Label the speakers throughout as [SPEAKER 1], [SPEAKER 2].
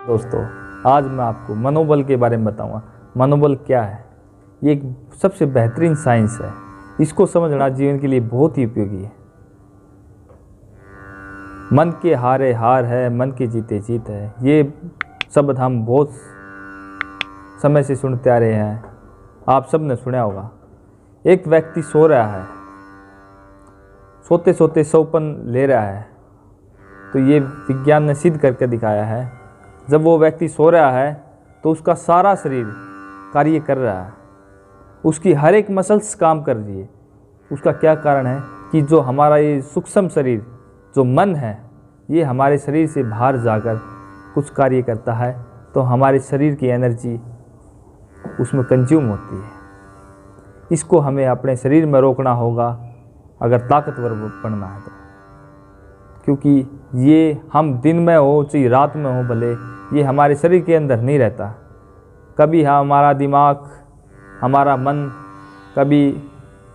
[SPEAKER 1] दोस्तों, आज मैं आपको मनोबल के बारे में बताऊंगा। मनोबल क्या है? ये एक सबसे बेहतरीन साइंस है। इसको समझना जीवन के लिए बहुत ही उपयोगी है। मन के हारे हार है, मन के जीते जीत है। ये शब्द हम बहुत समय से सुनते आ रहे हैं। आप सब ने सुना होगा। एक व्यक्ति सो रहा है, सोते सोते सौपन ले रहा है। तो ये विज्ञान ने सिद्ध करके दिखाया है, जब वो व्यक्ति सो रहा है तो उसका सारा शरीर कार्य कर रहा है, उसकी हर एक मसल्स काम कर रही है। उसका क्या कारण है कि जो हमारा ये सूक्ष्म शरीर, जो मन है, ये हमारे शरीर से बाहर जाकर कुछ कार्य करता है, तो हमारे शरीर की एनर्जी उसमें कंज्यूम होती है। इसको हमें अपने शरीर में रोकना होगा अगर ताकतवर बनना है तो, क्योंकि ये हम दिन में हो चाहे रात में हो, भले ये हमारे शरीर के अंदर नहीं रहता। कभी हमारा दिमाग, हमारा मन कभी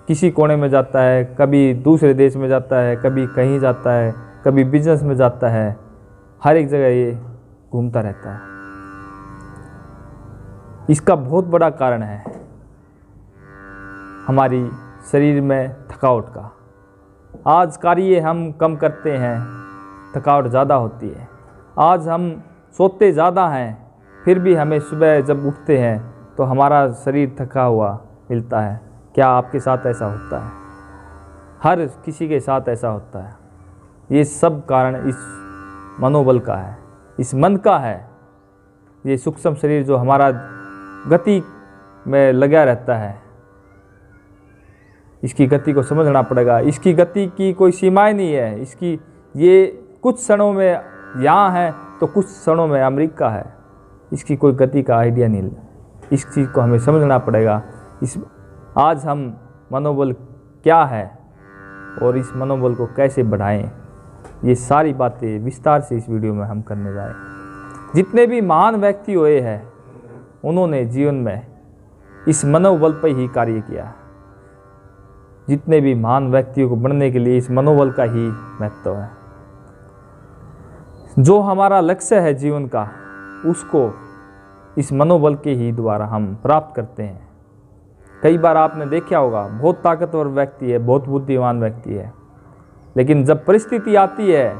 [SPEAKER 1] किसी कोने में जाता है, कभी दूसरे देश में जाता है, कभी कहीं जाता है, कभी बिजनेस में जाता है। हर एक जगह ये घूमता रहता है। इसका बहुत बड़ा कारण है हमारी शरीर में थकावट का। आज कार्य हम कम करते हैं, थकावट ज़्यादा होती है। आज हम सोते ज़्यादा हैं, फिर भी हमें सुबह जब उठते हैं तो हमारा शरीर थका हुआ मिलता है। क्या आपके साथ ऐसा होता है? हर किसी के साथ ऐसा होता है। ये सब कारण इस मनोबल का है, इस मन का है। ये सूक्ष्म शरीर जो हमारा गति में लगा रहता है, इसकी गति को समझना पड़ेगा। इसकी गति की कोई सीमाएं नहीं है। इसकी ये कुछ क्षणों में यहाँ है तो कुछ क्षणों में अमेरिका है। इसकी कोई गति का आइडिया नहीं। इस चीज़ को हमें समझना पड़ेगा। आज हम मनोबल क्या है और इस मनोबल को कैसे बढ़ाएं, ये सारी बातें विस्तार से इस वीडियो में हम करने जा रहे हैं। जितने भी महान व्यक्ति हुए हैं, उन्होंने जीवन में इस मनोबल पर ही कार्य किया। जितने भी महान व्यक्तियों को बनने के लिए इस मनोबल का ही महत्व है। जो हमारा लक्ष्य है जीवन का, उसको इस मनोबल के ही द्वारा हम प्राप्त करते हैं। कई बार आपने देखा होगा, बहुत ताकतवर व्यक्ति है, बहुत बुद्धिमान व्यक्ति है, लेकिन जब परिस्थिति आती है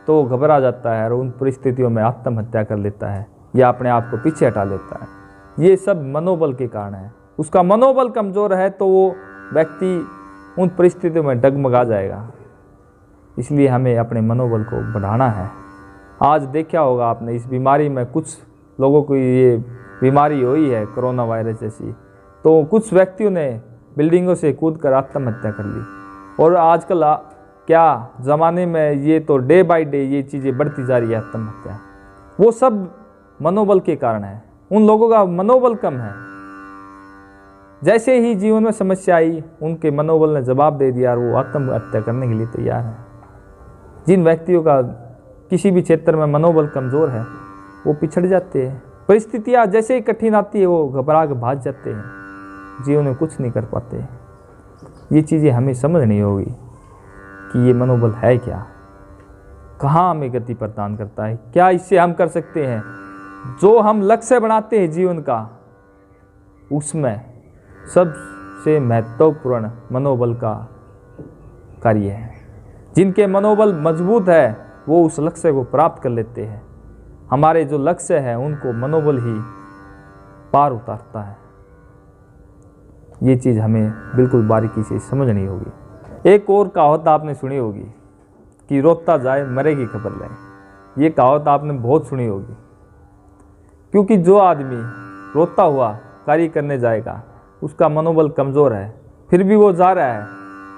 [SPEAKER 1] तो घबरा जाता है और उन परिस्थितियों में आत्महत्या कर लेता है या अपने आप को पीछे हटा लेता है। ये सब मनोबल के कारण है। उसका मनोबल कमज़ोर है तो वो व्यक्ति उन परिस्थितियों में डगमगा जाएगा। इसलिए हमें अपने मनोबल को बढ़ाना है। आज देखा होगा आपने, इस बीमारी में कुछ लोगों को ये बीमारी हुई है, कोरोना वायरस जैसी, तो कुछ व्यक्तियों ने बिल्डिंगों से कूदकर आत्महत्या कर ली। और आजकल क्या ज़माने में ये तो डे बाय डे ये चीज़ें बढ़ती जा रही है, आत्महत्या। वो सब मनोबल के कारण है। उन लोगों का मनोबल कम है। जैसे ही जीवन में समस्या आई, उनके मनोबल ने जवाब दे दिया और वो आत्महत्या करने के लिए तैयार है। जिन व्यक्तियों का किसी भी क्षेत्र में मनोबल कमज़ोर है, वो पिछड़ जाते हैं। परिस्थितियाँ जैसे ही कठिन आती है, वो घबरा के भाग जाते हैं, जीवन में कुछ नहीं कर पाते। ये चीज़ें हमें समझनी होगी कि ये मनोबल है क्या, कहाँ हमें गति प्रदान करता है, क्या इससे हम कर सकते हैं। जो हम लक्ष्य बनाते हैं जीवन का, उसमें सबसे महत्वपूर्ण मनोबल का कार्य है। जिनके मनोबल मजबूत है, वो उस लक्ष्य को प्राप्त कर लेते हैं। हमारे जो लक्ष्य है, उनको मनोबल ही पार उतारता है। ये चीज़ हमें बिल्कुल बारीकी से समझनी होगी। एक और कहावत आपने सुनी होगी कि रोता जाए मरे की खबर ले। ये कहावत आपने बहुत सुनी होगी, क्योंकि जो आदमी रोता हुआ कार्य करने जाएगा, उसका मनोबल कमज़ोर है, फिर भी वो जा रहा है,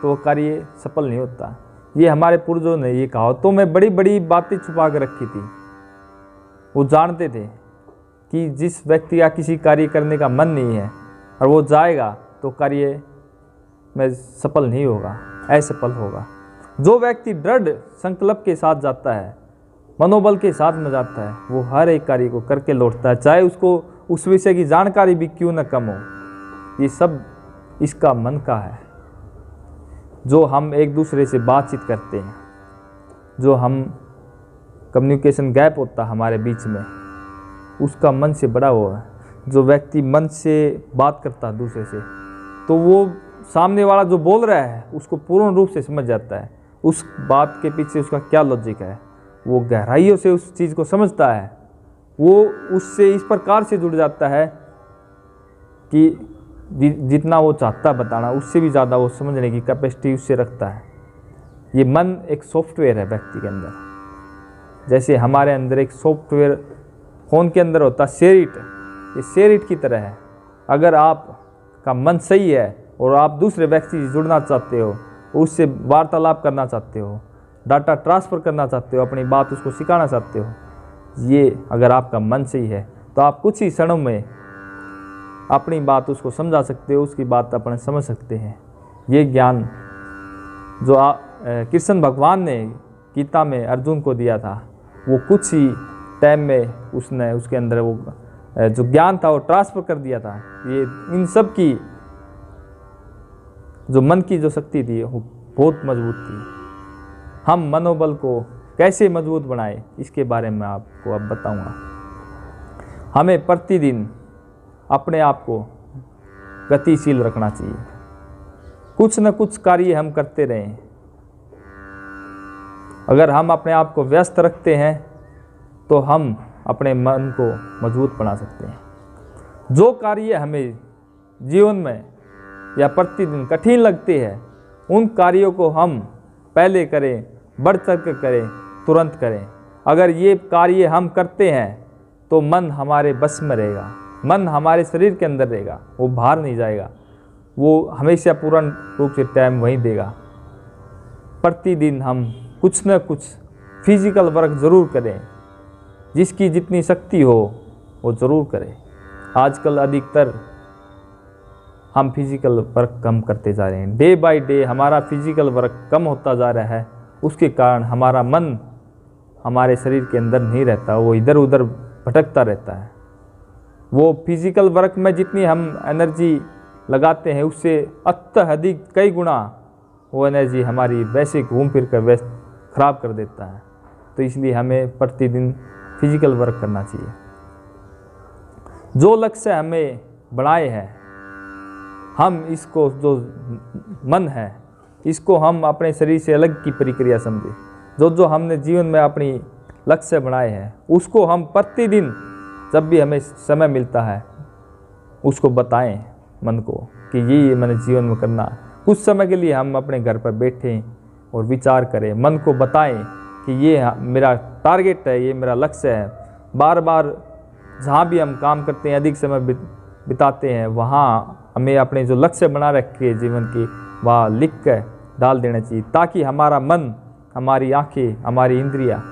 [SPEAKER 1] तो वो कार्य सफल नहीं होता। ये हमारे पूर्वजों ने ये कहावतों में बड़ी बड़ी बातें छुपा कर रखी थी। वो जानते थे कि जिस व्यक्ति का किसी कार्य करने का मन नहीं है और वो जाएगा तो कार्य में सफल नहीं होगा, असफल होगा। जो व्यक्ति दृढ़ संकल्प के साथ जाता है, मनोबल के साथ में जाता है, वो हर एक कार्य को करके लौटता है, चाहे उसको उस विषय की जानकारी भी क्यों न कम हो। ये सब इसका मन का है। जो हम एक दूसरे से बातचीत करते हैं, जो हम कम्युनिकेशन गैप होता है हमारे बीच में, उसका मन से बड़ा हुआ है। जो व्यक्ति मन से बात करता है दूसरे से, तो वो सामने वाला जो बोल रहा है उसको पूर्ण रूप से समझ जाता है, उस बात के पीछे उसका क्या लॉजिक है, वो गहराइयों से उस चीज़ को समझता है। वो उससे इस प्रकार से जुड़ जाता है कि जितना वो चाहता है बताना, उससे भी ज़्यादा वो समझने की कैपेसिटी उससे रखता है। ये मन एक सॉफ्टवेयर है व्यक्ति के अंदर, जैसे हमारे अंदर एक सॉफ्टवेयर फ़ोन के अंदर होता है शेरिट, ये शेरिट की तरह है। अगर आपका मन सही है और आप दूसरे व्यक्ति से जुड़ना चाहते हो, उससे वार्तालाप करना चाहते हो, डाटा ट्रांसफ़र करना चाहते हो, अपनी बात उसको सिखाना चाहते हो, ये अगर आपका मन सही है तो आप कुछ ही क्षणों में अपनी बात उसको समझा सकते हो, उसकी बात अपने समझ सकते हैं। ये ज्ञान जो कृष्ण भगवान ने गीता में अर्जुन को दिया था, वो कुछ ही टाइम में उसने उसके अंदर वो जो ज्ञान था वो ट्रांसफ़र कर दिया था। ये इन सब की जो मन की जो शक्ति थी वो बहुत मजबूत थी। हम मनोबल को कैसे मजबूत बनाए, इसके बारे में आपको अब बताऊंगा। हमें प्रतिदिन अपने आप को गतिशील रखना चाहिए, कुछ न कुछ कार्य हम करते रहें। अगर हम अपने आप को व्यस्त रखते हैं तो हम अपने मन को मजबूत बना सकते हैं। जो कार्य हमें जीवन में या प्रतिदिन कठिन लगते हैं, उन कार्यों को हम पहले करें, बढ़ चढ़ कर करें, तुरंत करें। अगर ये कार्य हम करते हैं तो मन हमारे बस में रहेगा, मन हमारे शरीर के अंदर रहेगा, वो बाहर नहीं जाएगा, वो हमेशा पूर्ण रूप से टाइम वहीं देगा। प्रतिदिन हम कुछ न कुछ फिजिकल वर्क ज़रूर करें, जिसकी जितनी शक्ति हो वो ज़रूर करें। आजकल अधिकतर हम फिजिकल वर्क कम करते जा रहे हैं, डे बाय डे हमारा फिजिकल वर्क कम होता जा रहा है। उसके कारण हमारा मन हमारे शरीर के अंदर नहीं रहता, वो इधर उधर भटकता रहता है। वो फिजिकल वर्क में जितनी हम एनर्जी लगाते हैं उससे अत्यधिक कई गुना वो एनर्जी हमारी वैसे घूम फिर कर वैसे ख़राब कर देता है। तो इसलिए हमें प्रतिदिन फिजिकल वर्क करना चाहिए। जो लक्ष्य हमें बनाए हैं, हम इसको जो मन है इसको हम अपने शरीर से अलग की प्रक्रिया समझें। जो हमने जीवन में अपनी लक्ष्य बनाए हैं उसको हम प्रतिदिन जब भी हमें समय मिलता है उसको बताएं मन को कि ये मैंने जीवन में करना। कुछ समय के लिए हम अपने घर पर बैठें और विचार करें, मन को बताएं कि ये मेरा टारगेट है, ये मेरा लक्ष्य है। बार बार जहाँ भी हम काम करते हैं, अधिक समय बिताते हैं, वहाँ हमें अपने जो लक्ष्य बना रखे जीवन की वहाँ लिख कर डाल देना चाहिए, ताकि हमारा मन, हमारी आँखें, हमारी इंद्रियाँ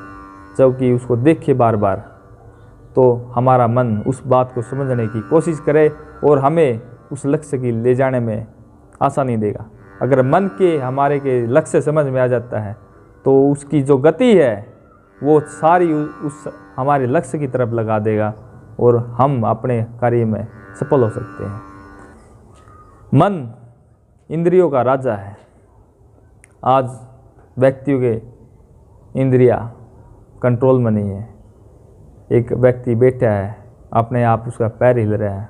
[SPEAKER 1] जब कि उसको देखे बार बार, तो हमारा मन उस बात को समझने की कोशिश करे और हमें उस लक्ष्य की ले जाने में आसानी देगा। अगर मन के हमारे के लक्ष्य समझ में आ जाता है तो उसकी जो गति है वो सारी उस हमारे लक्ष्य की तरफ लगा देगा और हम अपने कार्य में सफल हो सकते हैं। मन इंद्रियों का राजा है। आज व्यक्तियों के इंद्रियां कंट्रोल में नहीं है। एक व्यक्ति बैठा है, अपने आप उसका पैर हिल रहा है।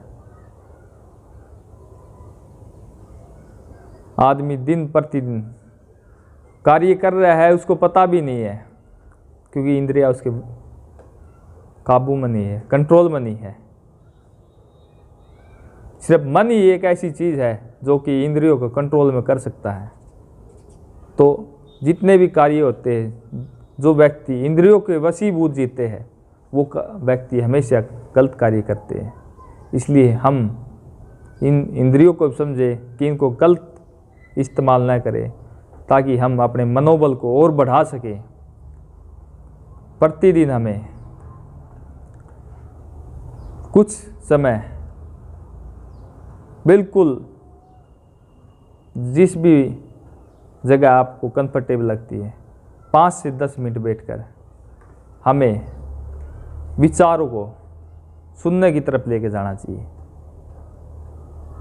[SPEAKER 1] आदमी दिन प्रतिदिन कार्य कर रहा है, उसको पता भी नहीं है, क्योंकि इंद्रियां उसके काबू में नहीं है, कंट्रोल में नहीं है। सिर्फ मन ही एक ऐसी चीज़ है जो कि इंद्रियों को कंट्रोल में कर सकता है। तो जितने भी कार्य होते हैं, जो व्यक्ति इंद्रियों के वशीभूत जीते हैं वो व्यक्ति हमेशा गलत कार्य करते हैं। इसलिए हम इन इंद्रियों को समझें कि इनको गलत इस्तेमाल न करें, ताकि हम अपने मनोबल को और बढ़ा सकें। प्रतिदिन हमें कुछ समय बिल्कुल जिस भी जगह आपको कंफर्टेबल लगती है 5 से 10 मिनट बैठकर हमें विचारों को सुनने की तरफ लेके जाना चाहिए।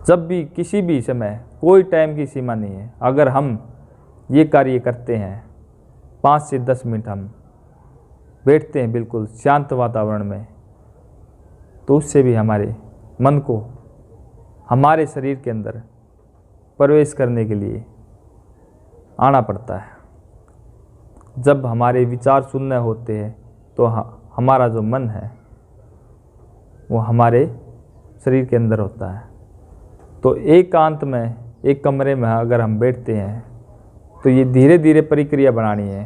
[SPEAKER 1] जब भी किसी भी समय, कोई टाइम की सीमा नहीं है। अगर हम ये कार्य करते हैं 5 से 10 मिनट हम बैठते हैं बिल्कुल शांत वातावरण में तो उससे भी हमारे मन को हमारे शरीर के अंदर प्रवेश करने के लिए आना पड़ता है। जब हमारे विचार शून्य होते हैं तो हमारा जो मन है वो हमारे शरीर के अंदर होता है। तो एकांत में एक कमरे में अगर हम बैठते हैं तो ये धीरे धीरे प्रक्रिया बनानी है।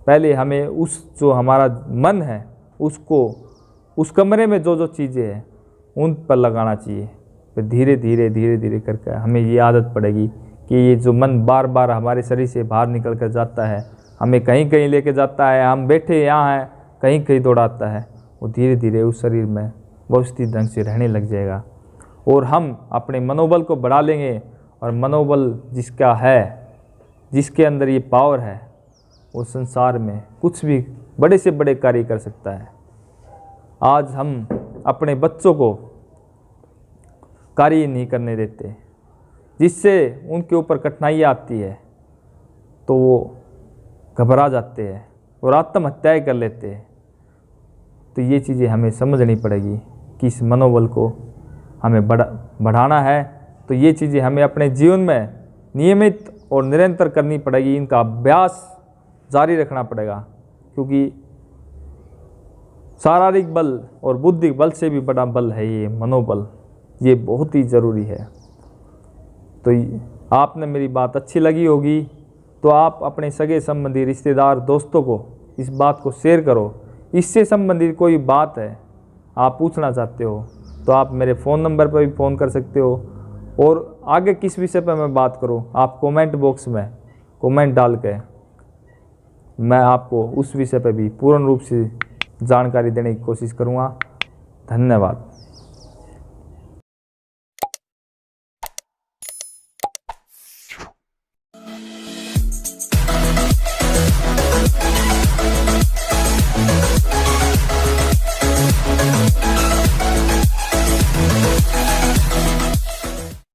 [SPEAKER 1] पहले हमें उस जो हमारा मन है उसको उस कमरे में जो जो चीज़ें हैं उन पर लगाना चाहिए। फिर धीरे धीरे करके हमें ये आदत पड़ेगी कि ये जो मन बार बार हमारे शरीर से बाहर निकल कर जाता है, हमें कहीं कहीं लेके जाता है, हम बैठे यहाँ हैं कहीं कहीं दौड़ाता है, वो धीरे धीरे उस शरीर में व्यवस्थित ढंग से रहने लग जाएगा। और हम अपने मनोबल को बढ़ा लेंगे। और मनोबल जिसका है, जिसके अंदर ये पावर है, वो संसार में कुछ भी बड़े से बड़े कार्य कर सकता है। आज हम अपने बच्चों को कार्य नहीं करने देते, जिससे उनके ऊपर कठिनाइयाँ आती है तो वो घबरा जाते हैं और आत्महत्याएं कर लेते हैं। तो ये चीज़ें हमें समझनी पड़ेगी कि इस मनोबल को हमें बढ़ाना है। तो ये चीज़ें हमें अपने जीवन में नियमित और निरंतर करनी पड़ेगी। इनका अभ्यास जारी रखना पड़ेगा, क्योंकि शारीरिक बल और बुद्धिक बल से भी बड़ा बल है ये मनोबल। ये बहुत ही ज़रूरी है। तो आपने मेरी बात अच्छी लगी होगी तो आप अपने सगे संबंधी, रिश्तेदार, दोस्तों को इस बात को शेयर करो। इससे संबंधित कोई बात है आप पूछना चाहते हो तो आप मेरे फ़ोन नंबर पर भी फ़ोन कर सकते हो। और आगे किस विषय पर मैं बात करूं, आप कमेंट बॉक्स में कमेंट डाल के मैं आपको उस विषय पर भी पूर्ण रूप से जानकारी देने की कोशिश करूंगा। धन्यवाद।